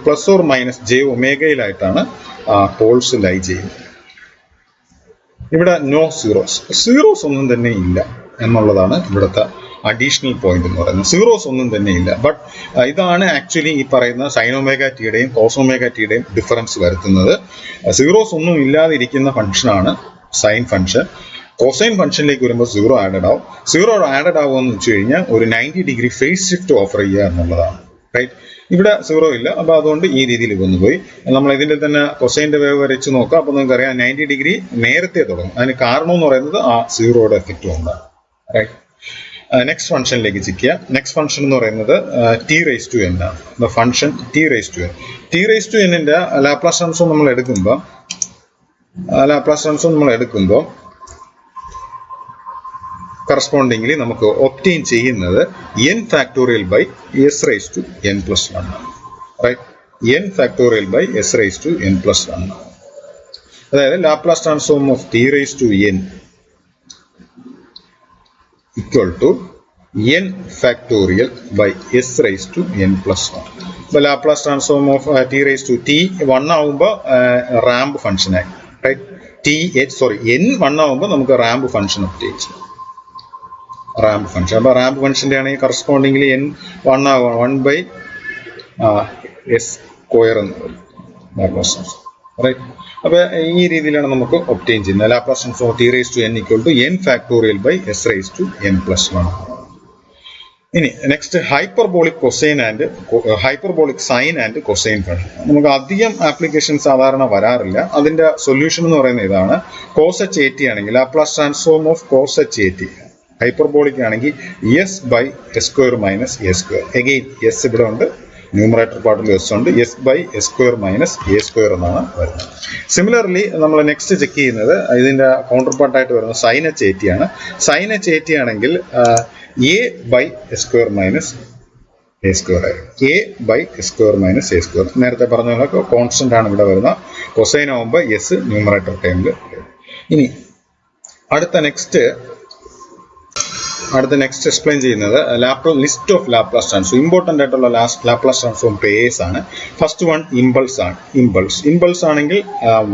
പ്ലസ് ഓർ മൈനസ് ജെ ഒമേഗയിലായിട്ടാണ് പോൾസ് ലൈ ചെയ്യുന്നത്. ഇവിടെ നോ സീറോസ് ഒന്നും തന്നെ ഇല്ല എന്നുള്ളതാണ് ഇവിടുത്തെ അഡീഷണൽ പോയിന്റ് എന്ന് പറയുന്നത്. സീറോസ് ഒന്നും തന്നെ ഇല്ല. ബട്ട് ഇതാണ് ആക്ച്വലി ഈ പറയുന്ന സൈനോമേഗ ടിയുടെയും കോസോമേഗ ടിയുടെയും ഡിഫറൻസ് വരുത്തുന്നത്. സീറോസ് ഒന്നും ഇല്ലാതിരിക്കുന്ന ഫംഗ്ഷനാണ് സൈൻ ഫംഗ്ഷൻ. കോസൈൻ ഫംഗ്ഷനിലേക്ക് വരുമ്പോൾ 0 ആഡഡ് ആവും. 0 ആഡഡ് ആവുമെന്ന് വെച്ച് കഴിഞ്ഞാൽ ഒരു 90 ഡിഗ്രി ഫേസ് ഷിഫ്റ്റ് ഓഫർ ചെയ്യുക എന്നുള്ളതാണ്, റൈറ്റ്? ഇവിടെ 0 ഇല്ല. അപ്പൊ അതുകൊണ്ട് ഈ രീതിയിൽ കൊണ്ടുപോയി നമ്മൾ ഇതിന്റെ തന്നെ കൊസൈൻ്റെ വേവ് വരച്ച് നോക്കാം. അപ്പൊ നിങ്ങൾക്ക് അറിയാം 90 ഡിഗ്രി നേരത്തെ തുടങ്ങും. അതിന് കാരണം എന്ന് പറയുന്നത് ആ 0യുടെ എഫക്റ്റ് കൊണ്ടാണ്, റൈറ്റ്? നെക്സ്റ്റ് ഫംഗ്ഷനിലേക്ക് ചെക്ക് ചെയ്യാം. നെക്സ്റ്റ് ഫംഗ്ഷൻ എന്ന് പറയുന്നത് ടി റൈസ് ടു എൻ ആണ്. Function T raise to N. T raise to എന്നിന്റെ ലാപ്ലാസ് ട്രാൻസ്ഫോം നമ്മൾ എടുക്കുമ്പോൾ കറസ്പോണ്ടിംഗ്ലി നമുക്ക് ഒബ്റ്റെയിൻ ചെയ്യുന്നത് n factorial by S raise to n plus 1, right? n factorial by S raise to n plus 1. അതായത് Laplace transform of T raise to n equal to n factorial by S raise to n plus 1. ഇപ്പൊ Laplace transform of T raise to T 1 ആവുമ്പോൾ ramp ഫംഗ്ഷനായി, right? n 1 ആവുമ്പോൾ നമുക്ക് ramp function obtain ചെയ്യാം, ramp function. അപ്പൊ ramp ഫംഗ്ഷന്റെ ആണെങ്കിൽ correspondingly n 1 ആവാം, 1 ബൈ എസ് സ്ക്വയർ എന്ന് പറയും ലാപ്ലാസ് ട്രാൻസ്ഫോം, റൈറ്റ്? അപ്പൊ ഈ രീതിയിലാണ് നമുക്ക് ഒബ്റ്റെയിൻ ചെയ്യുന്നത്. Laplace transform T raise to n equal to n factorial by S raise to n plus 1. ഇനി next hyperbolic sine and cosine function. നമുക്ക് അധികം ആപ്ലിക്കേഷൻ സാധാരണ വരാറില്ല. അതിന്റെ സൊല്യൂഷൻ എന്ന് പറയുന്നത് ഇതാണ്. കോസ് എച്ച് എ ടി ആണെങ്കിൽ Laplace transform of cos H A T, hyperbolic ആണെങ്കിൽ S by S square minus A square. Again S ഇവിടെ ഉണ്ട്, ന്യൂമറേറ്റർ പാർട്ടിൽ എസ് ഉണ്ട്, S by S square minus A square എന്നാണ് വരുന്നത്. സിമിലർലി നമ്മൾ next check ചെയ്യുന്നത് ഇതിൻ്റെ കൗണ്ടർ പാർട്ടായിട്ട് വരുന്നത് സൈൻ എച്ച് 80 ആണ്. സൈൻ എച്ച് 80 ആണെങ്കിൽ A by S square minus A square ആയിരിക്കും. A by S square minus A square നേരത്തെ പറഞ്ഞ പോലെ കോൺസ്റ്റന്റ് ആണ് ഇവിടെ വരുന്നത്. കൊസൈൻ ആവുമ്പോൾ എസ് ന്യൂമറേറ്റർ ടൈമിൽ. ഇനി അടുത്ത നെക്സ്റ്റ് എക്സ്പ്ലെയിൻ ചെയ്യുന്നത് list of Laplace transform. Important ആയിട്ടുള്ള ലാപ്ലാസ് ട്രാൻസ്ഫോം പേയേഴ്സ് ആണ്. ഫസ്റ്റ് വൺ ഇമ്പൾസ് ആണ്. ഇമ്പൾസ് ആണെങ്കിൽ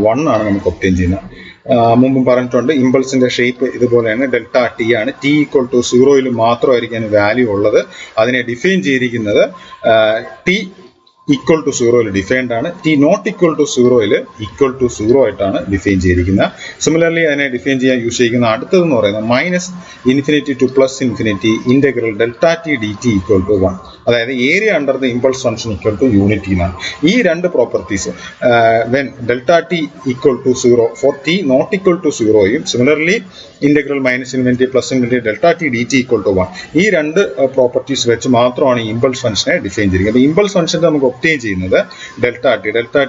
1 ആണ് നമുക്ക് ഒബ്റ്റെയിൻ ചെയ്യുന്നത്. മുമ്പ് പറഞ്ഞിട്ടുണ്ട് ഇമ്പൾസിന്റെ ഷേപ്പ് ഇതുപോലെയാണ്, ഡെൽറ്റ ടി ആണ്. ടി ഈക്വൽ ടു 0യിൽ മാത്രമായിരിക്കും വാല്യൂ ഉള്ളത്. അതിനെ ഡിഫൈൻ ചെയ്തിരിക്കുന്നത് ടി ഈക്വൽ ടു 0യിൽ ഡിഫൈൻഡ് ആണ്. ടി നോട്ട് ഈക്വൽ ടു 0യിൽ ഈക്വൽ ടു 0 ആയിട്ടാണ് ഡിഫൈൻ ചെയ്തിരിക്കുന്നത്. സിമിലർലി അതിനെ ഡിഫൈൻ ചെയ്യാൻ യൂസ് ചെയ്യുന്ന അടുത്തതെന്ന് പറയുന്നത് minus infinity to plus infinity integral delta T D T equal to 1. അതായത് area under the impulse function equal to unity എന്നാണ്. ഈ രണ്ട് properties when delta T equal to 0 for T not equal to 0യും similarly integral minus infinity plus infinity delta T D T equal to 1, ഈ രണ്ട് properties വെച്ച് മാത്രമാണ് ഈ impulse ഫംഗ്ഷനെ ഡിഫൈൻ ചെയ്യുന്നത്. അപ്പോൾ ഇമ്പൾസ് ഫംഗ്ഷൻ്റെ നമുക്ക് ഒബ്റ്റെയിൻ ചെയ്യുന്നത് ഡെൽറ്റ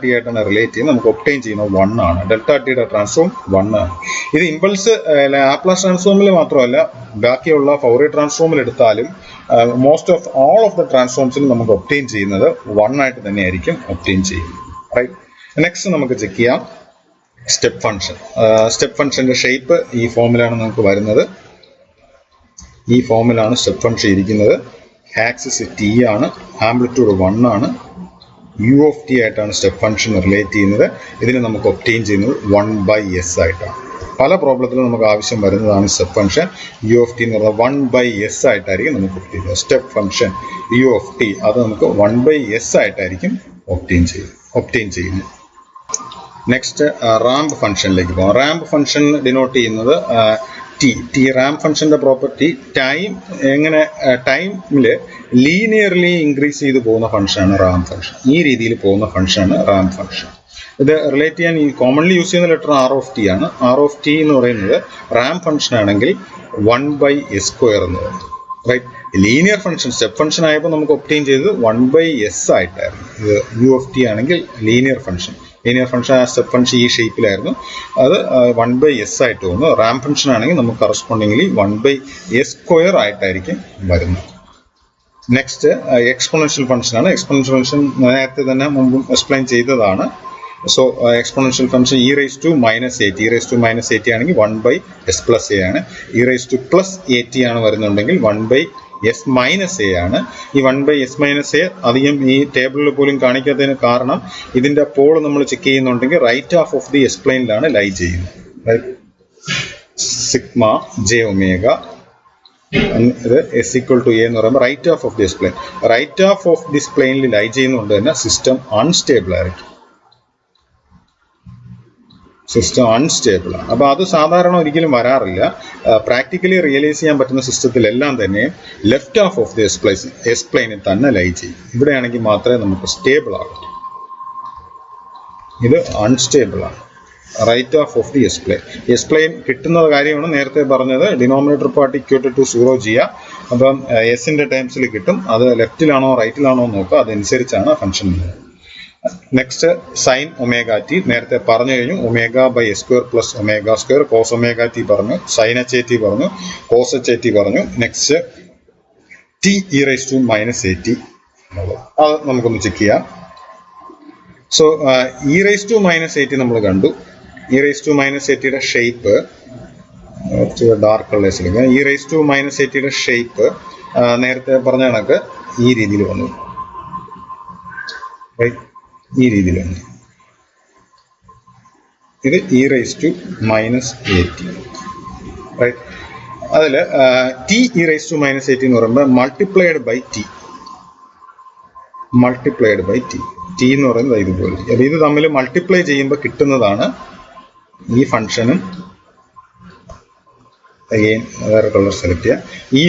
ടി ആയിട്ടാണ് റിലേറ്റ് ചെയ്യുന്നത്. നമുക്ക് ഒബ്റ്റെയിൻ ചെയ്യുന്നത് 1 ആണ്. ഡെൽറ്റ ടിയുടെ ട്രാൻസ്ഫോം 1 ആണ്. ഇത് ഇമ്പൾസ് ലാപ്ലാസ് ട്രാൻസ്ഫോമിൽ മാത്രമല്ല ബാക്കിയുള്ള ഫൗറിയർ ട്രാൻസ്ഫോമിൽ എടുത്താലും most of all of the ട്രാൻസ്ഫോംസിൽ നമുക്ക് ഒബ്റ്റെയിൻ ചെയ്യുന്നത് 1 ആയിട്ട് തന്നെയായിരിക്കും ഒബ്റ്റെയിൻ ചെയ്യുന്നത്. റൈറ്റ്. നെക്സ്റ്റ് നമുക്ക് ചെക്ക് ചെയ്യാം സ്റ്റെപ്പ് ഫംഗ്ഷൻ. സ്റ്റെപ്പ് ഫംഗ്ഷന്റെ ഷേപ്പ് ഈ ഫോമിലാണ് നമുക്ക് വരുന്നത്. ഈ ഫോമിലാണ് സ്റ്റെപ്പ് ഫംഗ്ഷൻ ഇരിക്കുന്നത്. ആക്സിസ് ടി ആണ്, ആംപ്ലിറ്റ്യൂഡ് 1 ആണ്, യു ഓഫ് ടി ആയിട്ടാണ് സ്റ്റെപ്പ് ഫംഗ്ഷൻ റിലേറ്റ് ചെയ്യുന്നത്. ഇതിന് നമുക്ക് ഒബ്റ്റെയിൻ ചെയ്യുന്നത് 1/s ആയിട്ടാണ്. പല പ്രോബ്ലത്തിലും നമുക്ക് ആവശ്യം വരുന്നതാണ് step function. U of T എന്ന് പറഞ്ഞാൽ 1/s ആയിട്ടായിരിക്കും നമുക്ക് ഒബ്റ്റെയിൻ ചെയ്യുന്നത്. Step function U of T അത് നമുക്ക് 1/s ആയിട്ടായിരിക്കും ഒബ്റ്റെയിൻ ചെയ്യുന്നത്. നെക്സ്റ്റ് റാമ്പ് ഫംഗ്ഷനിലേക്ക് പോകാം. റാമ്പ് ഫംഗ്ഷൻ ഡിനോട്ട് ചെയ്യുന്നത് ടി. റാമ്പ് ഫംഗ്ഷന്റെ പ്രോപ്പർട്ടി ടൈമിൽ ലീനിയർലി ഇൻക്രീസ് ചെയ്ത് പോകുന്ന ഫംഗ്ഷനാണ് റാമ്പ് ഫംഗ്ഷൻ. ഈ രീതിയിൽ പോകുന്ന ഫംഗ്ഷനാണ് റാമ്പ് ഫംഗ്ഷൻ. ഇത് റിലേറ്റ് ചെയ്യാൻ ഈ കോമൺലി യൂസ് ചെയ്യുന്ന ലെറ്റർ ആർ ഓഫ് ടി ആണ്. ആർ ഓഫ് ടി എന്ന് പറയുന്നത് റാമ്പ് ഫംഗ്ഷൻ ആണെങ്കിൽ 1/s സ്ക്വയർ എന്ന് പറയുന്നത്. Right. Linear function step function ആയപ്പോൾ നമുക്ക് ഒബ്റ്റെയിൻ ചെയ്തത് 1/s ആയിട്ടായിരുന്നു. ഇത് യു ഓഫ് ടി ആണെങ്കിൽ ലീനിയർ ഫംഗ്ഷൻ സ്റ്റെപ്പ് ഫംഗ്ഷൻ ഈ ഷേപ്പിലായിരുന്നു. അത് 1/s ആയിട്ട് വന്നു. റാമ്പ് ഫംഗ്ഷൻ ആണെങ്കിൽ നമുക്ക് കറസ്പോണ്ടിംഗ്ലി 1/s സ്ക്വയർ ആയിട്ടായിരിക്കും വരുന്നത്. നെക്സ്റ്റ് എക്സ്പോണൻഷ്യൽ ഫംഗ്ഷൻ ആണ്. എക്സ്പോണൻഷ്യൽ ഫംഗ്ഷൻ നേരത്തെ തന്നെ മുമ്പും എക്സ്പ്ലെയിൻ ചെയ്തതാണ്. So exponential function e raised to minus 80 ആണെങ്കിൽ 1/s plus a ആണ്. e raised to plus 80 ആണ് വരുന്നുണ്ടെങ്കിൽ 1/s minus a ആണ്. ഈ 1/s minus a അധികം ഈ ടേബിളിൽ പോലും കാണിക്കാത്തതിന് കാരണം ഇതിന്റെ പോൾ നമ്മൾ ചെക്ക് ചെയ്യുന്നുണ്ടെങ്കിൽ right half of the S പ്ലെയിനിലാണ് ലൈ ചെയ്യുന്നത്. സിഗ്മ ജെ ഒമേഗ ഇത് എസ് ഈക്വൽ ടു എ എന്ന് പറയുമ്പോൾ right half of the S plane. Right half of this പ്ലെയിനിൽ ലൈ ചെയ്യുന്നതുകൊണ്ട് തന്നെ സിസ്റ്റം അൺസ്റ്റേബിൾ ആയിരിക്കും. സിസ്റ്റം അൺസ്റ്റേബിൾ ആണ്. അപ്പോൾ അത് സാധാരണ ഒരിക്കലും വരാറില്ല. പ്രാക്ടിക്കലി റിയലൈസ് ചെയ്യാൻ പറ്റുന്ന സിസ്റ്റത്തിലെല്ലാം തന്നെ left half of the S പ്ലെയിനിൽ തന്നെ ലൈ ചെയ്യും. ഇവിടെയാണെങ്കിൽ മാത്രമേ നമുക്ക് സ്റ്റേബിൾ ആകൂ. ഇത് അൺസ്റ്റേബിൾ ആണ്. Right half of the S plane കിട്ടുന്ന കാര്യമാണ് നേരത്തെ പറഞ്ഞത്. ഡിനോമിനേറ്റർ പാർട്ട് ഇക്വേറ്റഡ് ടു 0 ചെയ്യുക. അപ്പം എസിന്റെ ടേംസിൽ കിട്ടും. അത് ലെഫ്റ്റിലാണോ റൈറ്റിലാണോ നോക്കുക. അതനുസരിച്ചാണ് function. Next sign omega T നേരത്തെ പറഞ്ഞു കഴിഞ്ഞു. ω/s² + ω² cos ഒമേഗ ടി പറഞ്ഞു, സൈൻ എച്ച് എ ടി പറഞ്ഞു, കോസ് എച്ച് എ ടി പറഞ്ഞു. Next T e raised to minus 80 അത് നമുക്കൊന്ന് ചെക്ക് ചെയ്യാം. So e raised to minus 80 നമ്മൾ കണ്ടു. e raised to minus 80യുടെ ഷേപ്പ് ഡാർക്ക് കളേഴ്സിലേക്ക്. e raised to minus 80യുടെ ഷേപ്പ് നേരത്തെ പറഞ്ഞ കണക്ക് ഈ രീതിയിൽ വന്നു. ഈ രീതിയിലാണ്. ഇത് e raised to minus 80. Right. അതിൽ T e raised to minus 80 എന്ന് പറയുമ്പോൾ മൾട്ടിപ്ലൈഡ് ബൈ ടി ടി എന്ന് പറയുന്നത് ഇതുപോലെ. അപ്പോൾ ഇത് തമ്മിൽ മൾട്ടിപ്ലൈ ചെയ്യുമ്പോൾ കിട്ടുന്നതാണ് ഈ ഫംഗ്ഷനും. അഗെയിൻ വേറെ കളർ സെലക്ട് ചെയ്യുക. ഈ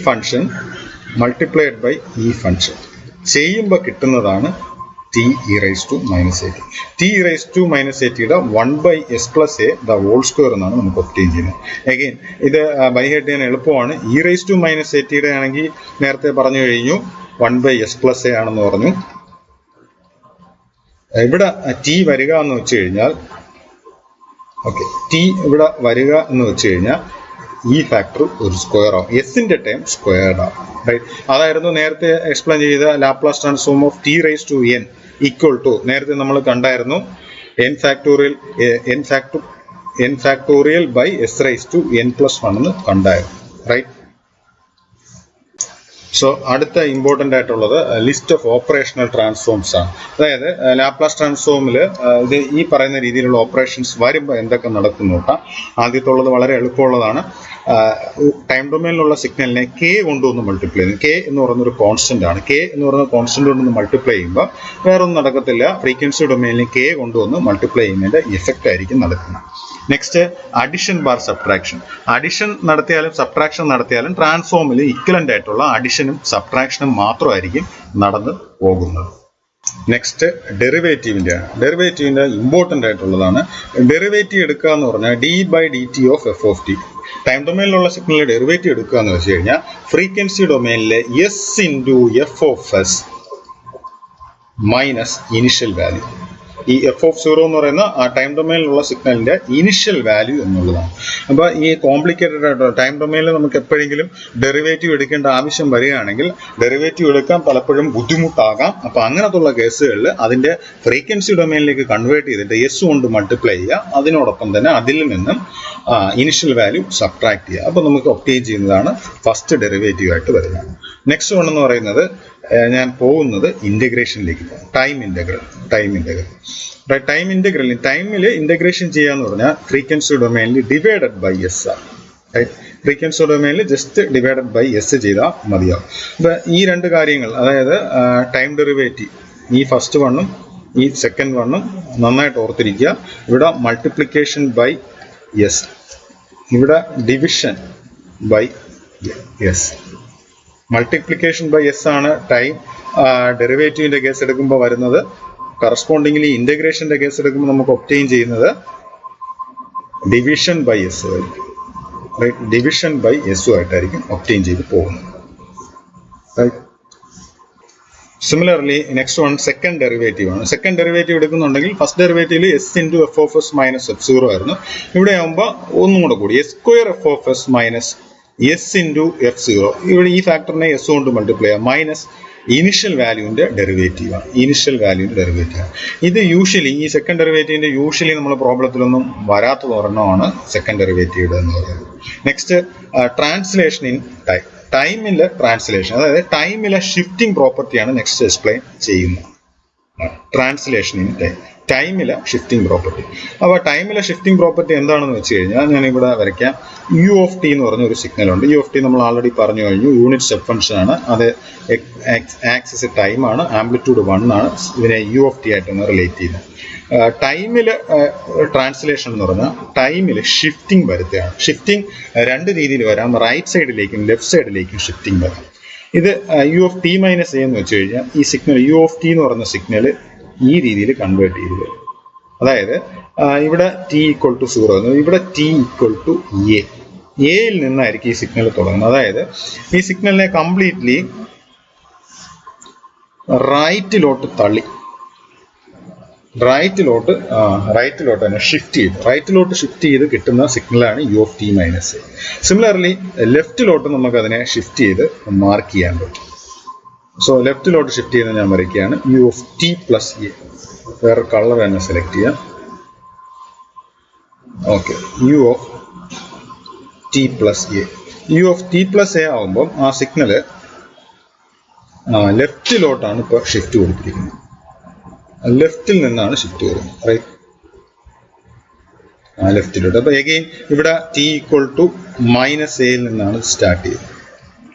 ഫംഗ്ഷൻ മൾട്ടിപ്ലൈഡ് ബൈ ഈ ഫംഗ്ഷൻ ചെയ്യുമ്പോൾ കിട്ടുന്നതാണ് t e raised to minus 80. t e raised to minus 80 യുടെ 1/s plus a the whole square എന്നാണ് നമുക്ക് ഒബ്റ്റെയിൻ ചെയ്യുന്നത്. അഗെയിൻ ഇത് ബൈ ഹെഡ് ചെയ്യാൻ എളുപ്പമാണ്. e raised to minus 80 യുടെ ആണെങ്കിൽ നേരത്തെ പറഞ്ഞു കഴിഞ്ഞു 1/s plus a ആണെന്ന് പറഞ്ഞു. ഇവിടെ t വരിക എന്ന് വെച്ച് കഴിഞ്ഞാൽ ഓക്കെ t ഇവിടെ വരിക എന്ന് വെച്ച് കഴിഞ്ഞാൽ ഈ ഫാക്ടർ ഒരു സ്ക്വയർ ആവും. എസിന്റെ ടൈം സ്ക്വയർഡ് ആവും. റൈറ്റ്, അതായിരുന്നു നേരത്തെ എക്സ്പ്ലെയിൻ ചെയ്ത Laplace transform of t raised to n equal to നേരത്തെ നമ്മൾ കണ്ടായിരുന്നു n factorial by s raised to n plus 1 എന്ന് കണ്ടായിരുന്നു. റൈറ്റ്, സോ അടുത്ത ഇമ്പോർട്ടൻ്റ് ആയിട്ടുള്ളത് ലിസ്റ്റ് ഓഫ് ഓപ്പറേഷണൽ ട്രാൻസ്ഫോംസ് ആണ്. അതായത് ലാപ്ലാസ് ട്രാൻസ്ഫോമിൽ ഇത് ഈ പറയുന്ന രീതിയിലുള്ള ഓപ്പറേഷൻസ് വരുമ്പോൾ എന്തൊക്കെ നടക്കും നോക്കാം. ആദ്യത്തുള്ളത് വളരെ എളുപ്പമുള്ളതാണ്. ടൈം ഡൊമൈനിലുള്ള സിഗ്നലിനെ കെ കൊണ്ടുവന്ന് മൾട്ടിപ്ലൈ ചെയ്യുന്നു. കെ എന്ന് പറയുന്നൊരു കോൺസ്റ്റന്റ് ആണ്. കെ എന്ന് പറയുന്ന കോൺസ്റ്റന്റ് കൊണ്ടൊന്ന് മൾട്ടിപ്ലൈ ചെയ്യുമ്പോൾ വേറൊന്നും നടക്കത്തില്ല. ഫ്രീക്വൻസി ഡൊമൈനിൽ കെ കൊണ്ടുവന്ന് മൾട്ടിപ്ലൈ ചെയ്യുന്നതിന്റെ എഫക്റ്റ് ആയിരിക്കും നടക്കുന്നത്. Next addition bar subtraction. Addition നടത്തിയാലും സബ്ട്രാക്ഷൻ നടത്തിയാലും ട്രാൻസ്ഫോമിൽ ഇക്വലന്റ് ആയിട്ടുള്ള അഡിഷനും സബ്ട്രാക്ഷനും മാത്രമായിരിക്കും നടന്നു പോകുന്നത്. നെക്സ്റ്റ് ഡെറിവേറ്റീവിന്റെ ആണ്. ഡെറിവേറ്റീവിന്റെ ഇമ്പോർട്ടൻ്റ് ആയിട്ടുള്ളതാണ്. ഡെറിവേറ്റീവ് എടുക്കുക എന്ന് പറഞ്ഞാൽ d/dt of F of T. Time ഡൊമൈനിലുള്ള സിഗ്നലിന്റെ ഡെറിവേറ്റീവ് എടുക്കുക എന്ന് വെച്ച് കഴിഞ്ഞാൽ ഫ്രീക്വൻസി ഡൊമൈനിലെ S into F of S minus initial value. ഈ എഫ് ഓഫ് 0 എന്ന് പറയുന്ന ആ ടൈം ഡൊമൈനിലുള്ള സിഗ്നലിന്റെ ഇനിഷ്യൽ വാല്യൂ എന്നുള്ളതാണ്. അപ്പോൾ ഈ കോംപ്ലിക്കേറ്റഡ് ആയിട്ടുള്ള ടൈം ഡൊമൈനിൽ നമുക്ക് എപ്പോഴെങ്കിലും ഡെറിവേറ്റീവ് എടുക്കേണ്ട ആവശ്യം വരികയാണെങ്കിൽ ഡെറിവേറ്റീവ് എടുക്കാൻ പലപ്പോഴും ബുദ്ധിമുട്ടാകാം. അപ്പോൾ അങ്ങനത്തുള്ള കേസുകളിൽ അതിന്റെ ഫ്രീക്വൻസി ഡൊമൈനിലേക്ക് കൺവേർട്ട് ചെയ്തിട്ട് എസ് കൊണ്ട് മൾട്ടിപ്ലൈ ചെയ്യുക. അതിനോടൊപ്പം തന്നെ അതിൽ നിന്നും ഇനിഷ്യൽ വാല്യൂ സബ്ട്രാക്ട് ചെയ്യുക. അപ്പോൾ നമുക്ക് ഒബ്റ്റെയിൻ ചെയ്യുന്നതാണ് ഫസ്റ്റ് ഡെറിവേറ്റീവ് ആയിട്ട് വരുന്നത്. നെക്സ്റ്റ് വൺ എന്ന് പറയുന്നത് ഞാൻ പോകുന്നത് ഇന്റഗ്രേഷനിലേക്ക് പോകും. ടൈം ഇന്റഗ്രൽ ടൈമിൽ ഇന്റഗ്രേഷൻ ചെയ്യാന്ന് പറഞ്ഞാൽ ഫ്രീക്വൻസി ഡൊമൈനിൽ ഡിവൈഡഡ് ബൈ എസ് ആണ്. ഫ്രീക്വൻസി ഡൊമൈനിൽ ജസ്റ്റ് ഡിവൈഡഡ് ബൈ എസ് ചെയ്താൽ മതിയാവും. അപ്പൊ ഈ രണ്ട് കാര്യങ്ങൾ, അതായത് ടൈം ഡെറിവേറ്റീവ് ഈ ഫസ്റ്റ് വണ്ണും ഈ സെക്കൻഡ് വണ്ണും നന്നായിട്ട് ഓർത്തിരിക്കുക. ഇവിടെ മൾട്ടിപ്ലിക്കേഷൻ ബൈ എസ്, ഇവിടെ division by S. Multiplication by S ആണ് ടൈം ഡെറിവേറ്റീവിന്റെ കേസ് എടുക്കുമ്പോൾ വരുന്നത്. കറസ്പോണ്ടിംഗ്ലി ഇന്റഗ്രേഷന്റെ കേസ് എടുക്കുമ്പോൾ നമുക്ക് ഒബ്റ്റെയിൻ ചെയ്യുന്നത് ഡിവിഷൻ ബൈ എസ് ആയിരിക്കും. ഡിവിഷൻ ബൈ എസ് ആയിട്ടായിരിക്കും ഒബ്റ്റെയിൻ ചെയ്ത് പോകുന്നത്. Similarly next one second derivative ആണ്. സെക്കൻഡ് ഡെറിവേറ്റീവ് എടുക്കുന്നുണ്ടെങ്കിൽ ഫസ്റ്റ് ഡെറിവേറ്റീവിൽ S into F of S minus F 0 ആയിരുന്നു. ഇവിടെ ആകുമ്പോൾ ഒന്നും കൂടെ കൂടി S square F of S minus S into F 0. ഇവിടെ ഈ ഫാക്ടറിനെ എസ് കൊണ്ട് മൾട്ടിപ്ലൈ ചെയ്യാം. മൈനസ് ഇനിഷ്യൽ വാല്യൂവിന്റെ ഡെറിവേറ്റീവ് ആണ്. ഇത് യൂഷ്വലി ഈ സെക്കൻഡ് ഡെറിവേറ്റീവിന്റെ യൂഷ്വലി നമ്മുടെ പ്രോബ്ലത്തിലൊന്നും വരാത്തത് ഒരെണ്ണമാണ് സെക്കൻഡ് ഡെറിവേറ്റീവ് എന്ന് പറയുന്നത്. Next translation in time. ടൈമിലെ ട്രാൻസ്ലേഷൻ, അതായത് ടൈമിലെ ഷിഫ്റ്റിംഗ് പ്രോപ്പർട്ടിയാണ് നെക്സ്റ്റ് എക്സ്പ്ലെയിൻ ചെയ്യുന്നത്. ട്രാൻസ്ലേഷൻ ഇൻ ടൈം, ടൈമിലെ ഷിഫ്റ്റിംഗ് പ്രോപ്പർട്ടി. അപ്പോൾ ടൈമിലെ ഷിഫ്റ്റിംഗ് പ്രോപ്പർട്ടി എന്താണെന്ന് വെച്ച് കഴിഞ്ഞാൽ ഞാൻ ഇവിടെ വരയ്ക്കാം. യു ഓഫ് ടി എന്ന് പറഞ്ഞ ഒരു സിഗ്നൽ ഉണ്ട്. യു ഓഫ് ടി നമ്മൾ ആൾറെഡി പറഞ്ഞു കഴിഞ്ഞു. യൂണിറ്റ് സ്റ്റെപ്പ് ഫംഗ്ഷൻ ആണ്. അത് ആക്സിസ് ടൈമാണ്. ആംപ്ലിറ്റ്യൂഡ് 1 ആണ്. ഇതിനെ യു ഓഫ് ടി ആയിട്ടാണ് റിലേറ്റ് ചെയ്യുന്നത്. ടൈമില് ട്രാൻസ്ലേഷൻ എന്ന് പറഞ്ഞാൽ ടൈമിൽ ഷിഫ്റ്റിംഗ് വരുത്തുകയാണ്. ഷിഫ്റ്റിംഗ് രണ്ട് രീതിയിൽ വരാം. റൈറ്റ് സൈഡിലേക്കും ലെഫ്റ്റ് സൈഡിലേക്കും ഷിഫ്റ്റിംഗ് വരാം. ഇത് U of T minus A എന്ന് വെച്ച് കഴിഞ്ഞാൽ ഈ സിഗ്നൽ യു ഓഫ് ടി എന്ന് പറഞ്ഞ സിഗ്നൽ ഈ രീതിയിൽ കൺവേർട്ട് ചെയ്ത് വരും. അതായത് ഇവിടെ ടി ഈക്വൽ ടു 0, ഇവിടെ ടി ഈക്വൽ ടു എ. എയിൽ നിന്നായിരിക്കും ഈ സിഗ്നൽ തുടങ്ങുന്നത്. അതായത് ഈ സിഗ്നലിനെ കംപ്ലീറ്റ്ലി റൈറ്റിലോട്ട് തള്ളി റൈറ്റിലോട്ട് തന്നെ ഷിഫ്റ്റ് ചെയ്ത് കിട്ടുന്ന സിഗ്നലാണ് U of T minus A. Similarly ലെഫ്റ്റിലോട്ട് നമുക്ക് അതിനെ ഷിഫ്റ്റ് ചെയ്ത് മാർക്ക് ചെയ്യാൻ പറ്റും. സോ ലെഫ്റ്റിലോട്ട് ഷിഫ്റ്റ് ചെയ്യുന്നത് ഞാൻ വരയ്ക്കുകയാണ്. U of T plus A. വേറെ കളർ തന്നെ സെലക്ട് ചെയ്യാം. Okay, U of T plus A. U of T plus A ആവുമ്പം ആ സിഗ്നല് ലെഫ്റ്റിലോട്ടാണ് ഇപ്പോൾ ഷിഫ്റ്റ് കൊടുത്തിരിക്കുന്നത്. ലെഫ്റ്റിൽ നിന്നാണ് ഷിഫ്റ്റ് വരുന്നത്. റൈറ്റ്, ലെഫ്റ്റിലോട്ട്. അപ്പൊ എഗെയിൻ ഇവിടെ ടി ഈക്വൽ ടു മൈനസ് എയിൽ നിന്നാണ് സ്റ്റാർട്ട് ചെയ്യുന്നത്.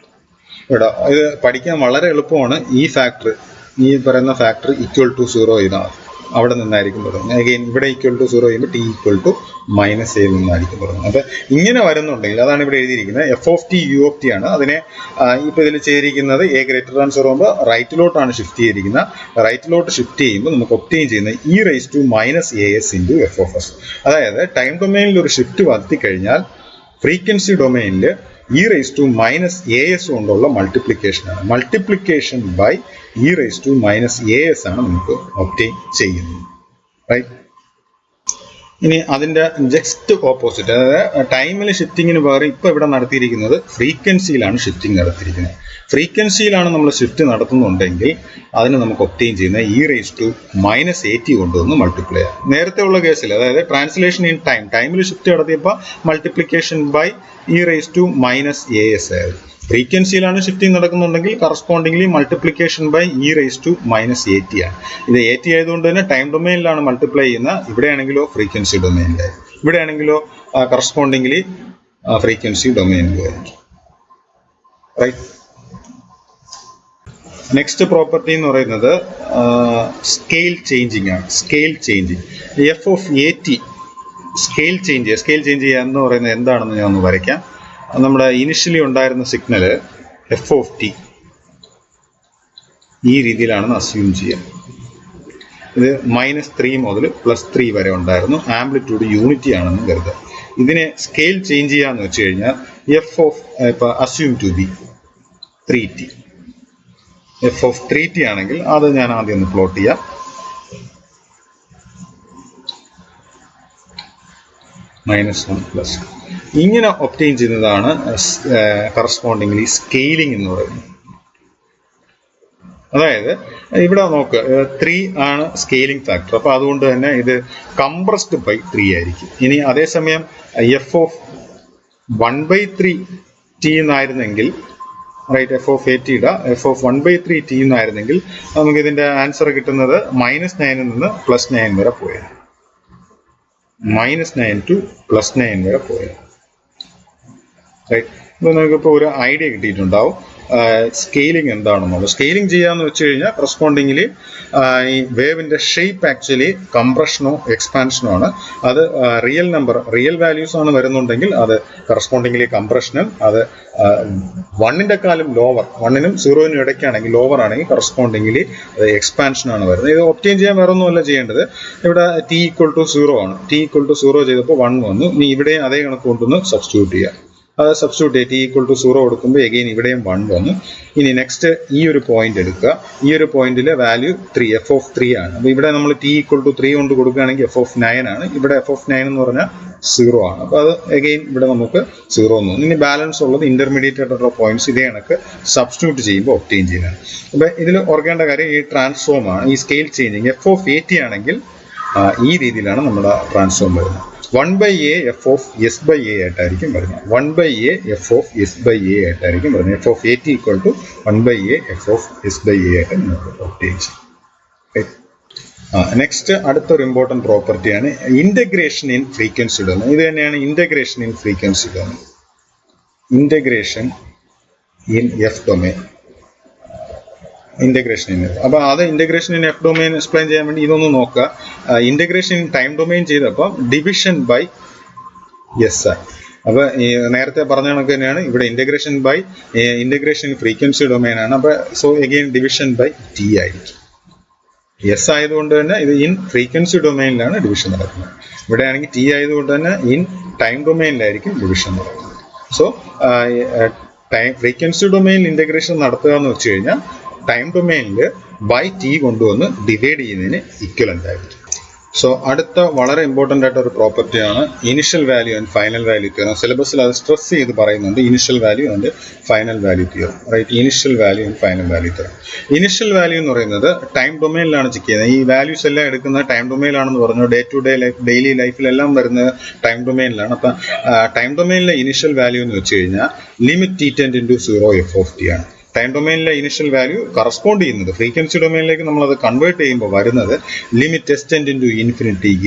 ഇവിടെ ഇത് പഠിക്കാൻ വളരെ എളുപ്പമാണ്. ഈ പറയുന്ന ഫാക്ടർ ഈക്വൽ ടു 0 ഇതാണ്. അവിടെ നിന്നായിരിക്കും തുടങ്ങുന്നത്. അഗെയിൻ ഇവിടെ ഈക്വൽ ടു 0 ചെയ്യുമ്പോൾ ടി ഈക്വൽ ടു മൈനസ് എയിൽ നിന്നായിരിക്കും തുടങ്ങുന്നത്. അപ്പോൾ ഇങ്ങനെ വരുന്നുണ്ടെങ്കിൽ അതാണ് ഇവിടെ എഴുതിയിരിക്കുന്നത്. F of T U of T ആണ്. അതിനെ ഇപ്പോൾ ഇതിൽ ചെയ്തിരിക്കുന്നത് എ ഗ്രേറ്റർ ദാൻ 0 ആകുമ്പോൾ റൈറ്റിലോട്ടാണ് ഷിഫ്റ്റ് ചെയ്തിരിക്കുന്നത്. റൈറ്റിലോട്ട് ഷിഫ്റ്റ് ചെയ്യുമ്പോൾ നമുക്ക് ഒബ്റ്റെയിൻ ചെയ്യുന്നത് E raise to minus A S into F of S. അതായത് ടൈം ഡൊമൈനിൽ ഒരു ഷിഫ്റ്റ് വരുത്തി കഴിഞ്ഞാൽ ഫ്രീക്വൻസി ഡൊമൈനിൽ E raise to minus A S കൊണ്ടുള്ള മൾട്ടിപ്ലിക്കേഷനാണ്. Multiplication by E raise to minus A S ആണ് നമുക്ക് ഒബ്റ്റെയിൻ ചെയ്യുന്നത്. റൈറ്റ്. ഇനി അതിൻ്റെ ജസ്റ്റ് ഓപ്പോസിറ്റ്, അതായത് ടൈമിൽ ഷിഫ്റ്റിങ്ങിന് പകരം ഇപ്പോൾ ഇവിടെ നടത്തിയിരിക്കുന്നത് ഫ്രീക്വൻസിയിലാണ് ഷിഫ്റ്റിംഗ് നടത്തിയിരിക്കുന്നത്. ഫ്രീക്വൻസിയിലാണ് നമ്മൾ ഷിഫ്റ്റ് നടത്തുന്നുണ്ടെങ്കിൽ അതിന് നമുക്ക് ഒബ്റ്റെയിൻ ചെയ്യുന്ന ഇ റൈസ് ടു മൈനസ് 80 കൊണ്ടുവന്ന് മൾട്ടിപ്ലൈ ചെയ്യാം. നേരത്തെ ഉള്ള കേസിൽ അതായത് ട്രാൻസ്ലേഷൻ ഇൻ ടൈമിൽ ഷിഫ്റ്റ് നടത്തിയപ്പോൾ multiplication by E raise to minus A S ആയിരുന്നു. ഫ്രീക്വൻസിയിലാണ് ഷിഫ്റ്റിംഗ് നടക്കുന്നുണ്ടെങ്കിൽ correspondingly multiplication by E raise to minus 80 ആണ്. ഇത് 80 ആയതുകൊണ്ട് തന്നെ ടൈം ഡൊമൈനിലാണ് മൾട്ടിപ്ലൈ ചെയ്യുന്ന. ഇവിടെയാണെങ്കിലോ ഫ്രീക്വൻസി ഡൊമൈനിലായി, ഇവിടെയാണെങ്കിലോ കറസ്പോണ്ടിംഗ്ലി ഫ്രീക്വൻസി ഡൊമൈനിലും ആയിരിക്കും. റൈറ്റ്. നെക്സ്റ്റ് പ്രോപ്പർട്ടി എന്ന് പറയുന്നത് സ്കെയിൽ ചേഞ്ചിങ് ആണ്. Scale changing F of A T scale change ചെയ്യുക എന്ന് പറയുന്നത് എന്താണെന്ന് ഞാൻ ഒന്ന് വരയ്ക്കാം. നമ്മുടെ ഇനിഷ്യലി ഉണ്ടായിരുന്ന സിഗ്നൽ എഫ് ഓഫ് ടി ഈ രീതിയിലാണെന്ന് അസ്യൂം ചെയ്യാം. ഇത് -3 മുതൽ +3 വരെ ഉണ്ടായിരുന്നു. ആംപ്ലിറ്റ്യൂഡ് യൂണിറ്റി ആണെന്ന് കരുതുക. ഇതിനെ സ്കെയിൽ ചേഞ്ച് ചെയ്യാന്ന് വെച്ച് കഴിഞ്ഞാൽ എഫ് ഓഫ് ഇപ്പോൾ assume to be 3t. F of 3t ആണെങ്കിൽ അത് ഞാൻ ആദ്യം ഒന്ന് പ്ലോട്ട് ചെയ്യാം. -1 ഇങ്ങനെ ഒബ്റ്റെയിൻ ചെയ്യുന്നതാണ് കറസ്പോണ്ടിംഗ്ലി സ്കെയിലിംഗ് എന്ന് പറയുന്നത്. അതായത് ഇവിടെ നോക്ക് 3 ആണ് സ്കെയിലിംഗ് ഫാക്ടർ. അപ്പോൾ അതുകൊണ്ട് തന്നെ ഇത് കംപ്രസ്ഡ് ബൈ 3 ആയിരിക്കും. ഇനി അതേസമയം എഫ് ഓഫ് 1/3t എന്നായിരുന്നെങ്കിൽ, right, F of 80 F of 1/3t എന്നായിരുന്നെങ്കിൽ നമുക്ക് ഇതിൻ്റെ ആൻസർ കിട്ടുന്നത് -9 നിന്ന് +9 വരെ പോയത്. -9 to +9 വരെ പോയത്. റൈറ്റ്. ഇപ്പോൾ നമുക്കിപ്പോൾ ഒരു ഐഡിയ കിട്ടിയിട്ടുണ്ടാവും സ്കെയിലിംഗ് എന്താണെന്നുള്ളത്. സ്കെയിലിംഗ് ചെയ്യാന്ന് വെച്ച് കഴിഞ്ഞാൽ കറസ്പോണ്ടിങ്ങിൽ ഈ വേവിൻ്റെ ഷേപ്പ് ആക്ച്വലി കംപ്രഷനോ എക്സ്പാൻഷനോ ആണ്. അത് റിയൽ വാല്യൂസ് ആണ് വരുന്നുണ്ടെങ്കിൽ അത് കറസ്പോണ്ടിങ്ങിലി കംപ്രഷനും, അത് 1നെക്കാളും ലോവർ, 1നും 0നും ഇടയ്ക്കാണെങ്കിൽ ലോവർ ആണെങ്കിൽ കറസ്പോണ്ടിങ്ങിലി അത് എക്സ്പാൻഷനാണ് വരുന്നത്. ഇത് ഒബ്റ്റെയിൻ ചെയ്യാൻ വേറെ ഒന്നുമല്ല ചെയ്യേണ്ടത്. ഇവിടെ t = 0 ആണ്. t = 0 ചെയ്തപ്പോൾ 1 വന്നു. ഇനി ഇവിടെ അതേ കണക്ക് കൊണ്ടൊന്ന് സബ്സ്റ്റിറ്റ്യൂട്ട് ചെയ്യുക. അത് സബ്സ്റ്റിറ്റ്യൂട്ട് t = 0 കൊടുക്കുമ്പോൾ എഗെയിൻ ഇവിടെയും 1 വന്നു. ഇനി നെക്സ്റ്റ് ഈ ഒരു പോയിന്റ് എടുക്കുക. ഈ ഒരു പോയിന്റിലെ വാല്യൂ 3, എഫ് ഓഫ് 3 ആണ്. അപ്പോൾ ഇവിടെ നമ്മൾ t = 3 കൊണ്ട് കൊടുക്കുകയാണെങ്കിൽ എഫ് ഓഫ് 9 ആണ്. ഇവിടെ എഫ് ഓഫ് 9 എന്ന് പറഞ്ഞാൽ 0 ആണ്. അപ്പോൾ അത് എഗെയിൻ ഇവിടെ നമുക്ക് 0 എന്ന് തോന്നും. ഇനി ബാലൻസ് ഉള്ളത് ഇന്റർമീഡിയറ്റ് ആയിട്ടുള്ള പോയിന്റ്സ് ഇതേ കണക്ക് സബ്സ്റ്റിറ്റ്യൂട്ട് ചെയ്യുമ്പോൾ ഒബ്റ്റെയിൻ ചെയ്യുന്നതാണ്. അപ്പോൾ ഇതിൽ ഓർക്കേണ്ട കാര്യം ഈ ട്രാൻസ്ഫോം ആണ്. ഈ സ്കെയിൽ ചേഞ്ചിങ് എഫ് ഓഫ് 80 ആണെങ്കിൽ ഈ രീതിയിലാണ് നമ്മുടെ ട്രാൻസ്ഫോം വരുന്നത്. 1/a F of S by A ആയിട്ടായിരിക്കും വരുന്നത്. 1/a F of S by A ആയിട്ടായിരിക്കും വരുന്നത്. F of 80 = 1/a F of S by A ആയിട്ട് നമുക്ക് ഒബ്റ്റെയിൻ ചെയ്യാം. നെക്സ്റ്റ് അടുത്തൊരു ഇമ്പോർട്ടൻറ്റ് പ്രോപ്പർട്ടിയാണ് ഇൻ്റഗ്രേഷൻ ഇൻ ഫ്രീക്വൻസി ഡൊമൈൻ. ഇത് തന്നെയാണ് integration in frequency domain. Integration in F domain. Integration in F. അപ്പോൾ അത് integration in F domain explain ചെയ്യാൻ വേണ്ടി ഇതൊന്ന് നോക്കുക. ഇൻ്റഗ്രേഷൻ ഇൻ ടൈം ഡൊമൈൻ ചെയ്തപ്പോൾ ഡിവിഷൻ ബൈ എസ് ആയി. അപ്പോൾ നേരത്തെ പറഞ്ഞ കണക്ക് തന്നെയാണ് ഇവിടെ ഇൻ്റഗ്രേഷൻ ഫ്രീക്വൻസി ഡൊമൈൻ ആണ്. അപ്പോൾ so again division by T ആയിരിക്കും. എസ് ആയതുകൊണ്ട് തന്നെ ഇത് ഇൻ ഫ്രീക്വൻസി ഡൊമൈനിലാണ് ഡിവിഷൻ നടക്കുന്നത്. ഇവിടെ ആണെങ്കിൽ ടി ആയതുകൊണ്ട് തന്നെ ഇൻ ടൈം ഡൊമൈനിലായിരിക്കും ഡിവിഷൻ നടക്കുന്നത്. സോ ഫ്രീക്വൻസി ഡൊമൈനിൽ ഇൻ്റഗ്രേഷൻ നടത്തുക എന്ന് വെച്ച് കഴിഞ്ഞാൽ ടൈം ഡൊമൈനിൽ ബൈ ടി കൊണ്ടുവന്ന് ഡിവൈഡ് ചെയ്യുന്നതിന് ഇക്വലൻ്റ് ആയിരിക്കും. സോ അടുത്ത വളരെ ഇമ്പോർട്ടൻ്റ് ആയിട്ട് ഒരു പ്രോപ്പർട്ടിയാണ് initial value and final value theorem. സിലബസിൽ അത് സ്ട്രെസ് ചെയ്ത് പറയുന്നുണ്ട്. Initial value and final value theorem. Right. Initial value and final value theorem. Initial value എന്ന് പറയുന്നത് ടൈം ഡൊമൈനിലാണ് ചെക്ക് ചെയ്യുന്നത്. ഈ വാല്യൂസ് എല്ലാം എടുക്കുന്നത് ടൈം ഡൊമൈനിലാണെന്ന് പറഞ്ഞു. Day to day life, daily ലൈഫിലെല്ലാം വരുന്നത് ടൈം ഡൊമൈനിലാണ്. അപ്പം ടൈം ഡൊമൈനിലെ ഇനിഷ്യൽ വാല്യൂ എന്ന് വെച്ച് കഴിഞ്ഞാൽ limit t → 0 F of T ആണ്. ടൈം ഡൊമൈനിലെ ഇനിഷ്യൽ വാല്യൂ കറസ്പോണ്ട് ചെയ്യുന്നത് ഫ്രീക്വൻസി ഡൊമൈനിലേക്ക് നമ്മളത് കൺവേർട്ട് ചെയ്യുമ്പോൾ വരുന്നത് limit s → ∞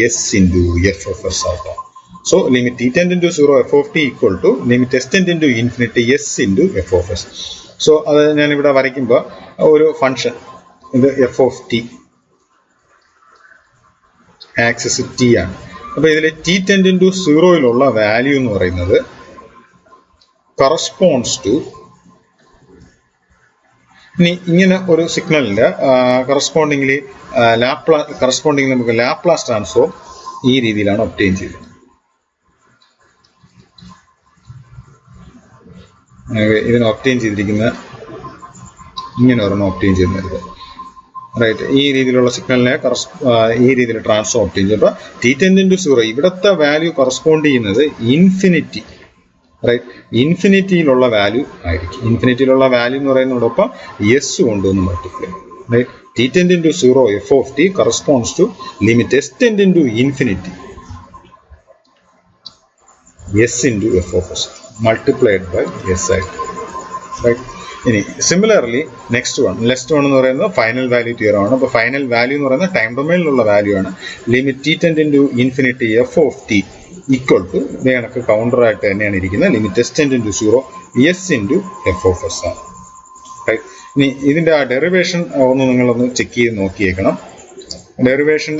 s × f of s ആയിട്ടാണ്. So limit t → 0 F of T equal to limit s → ∞ s × f of s. So അത് ഞാനിവിടെ വരയ്ക്കുമ്പോൾ ഒരു ഫംഗ്ഷൻ, ഇത് F of T, axis T ആണ്. അപ്പോൾ ഇതിൽ ടി ടെൻഡിങ് ടു 0 വാല്യൂ എന്ന് പറയുന്നത് കറസ്പോണ്ട്സ് ടു, ഇനി ഇങ്ങനെ ഒരു സിഗ്നലിന്റെ കറസ്പോണ്ടിംഗ്ലി നമുക്ക് ലാപ്ലാസ് ട്രാൻസ്ഫോം ഈ രീതിയിലാണ് ഒബ്റ്റെയിൻ ചെയ്തത്. ഇതിന് ഒബ്റ്റെയിൻ ചെയ്തിരിക്കുന്ന ഇങ്ങനെ ഒരെണ്ണം ഒബ്റ്റെയിൻ ചെയ്യുന്നത്, റൈറ്റ്. ഈ രീതിയിലുള്ള സിഗ്നലിനെ ഈ രീതിയിൽ ട്രാൻസ്ഫോം ഒബ്റ്റെയിൻ ചെയ്യും. അപ്പോൾ ടി ടെൻഡിങ് ടു 0 ഇവിടുത്തെ വാല്യൂ കറസ്പോണ്ട് ചെയ്യുന്നത് ഇൻഫിനിറ്റി, റൈറ്റ്, ഇൻഫിനിറ്റിയിലുള്ള വാല്യൂ ആയിരിക്കും. ഇൻഫിനിറ്റിയിലുള്ള വാല്യൂ എന്ന് പറയുന്നതോടൊപ്പം എസ് കൊണ്ടുവന്ന് multiply, right. T tending to 0 F of T corresponds to limit S tending to infinity S into F of S multiplied by S ആയിട്ട്, right. ഇനി similarly next one എന്ന് പറയുന്നത് ഫൈനൽ വാല്യൂ തിയറം ആണ്. അപ്പോൾ final value എന്ന് പറയുന്നത് time ഡൊമൈനിലുള്ള value ആണ്. Limit T tending to infinity F of T equal to ഇതേ കണക്ക് കൗണ്ടർ ആയിട്ട് തന്നെയാണ് ഇരിക്കുന്നത്. Limit S tending to 0 S into F of S ആണ്, റൈറ്റ്. ഇനി ഇതിൻ്റെ ആ ഡെറിവേഷൻ ഒന്ന് നിങ്ങളൊന്ന് ചെക്ക് ചെയ്ത് നോക്കിയേക്കണം. ഡെറിവേഷൻ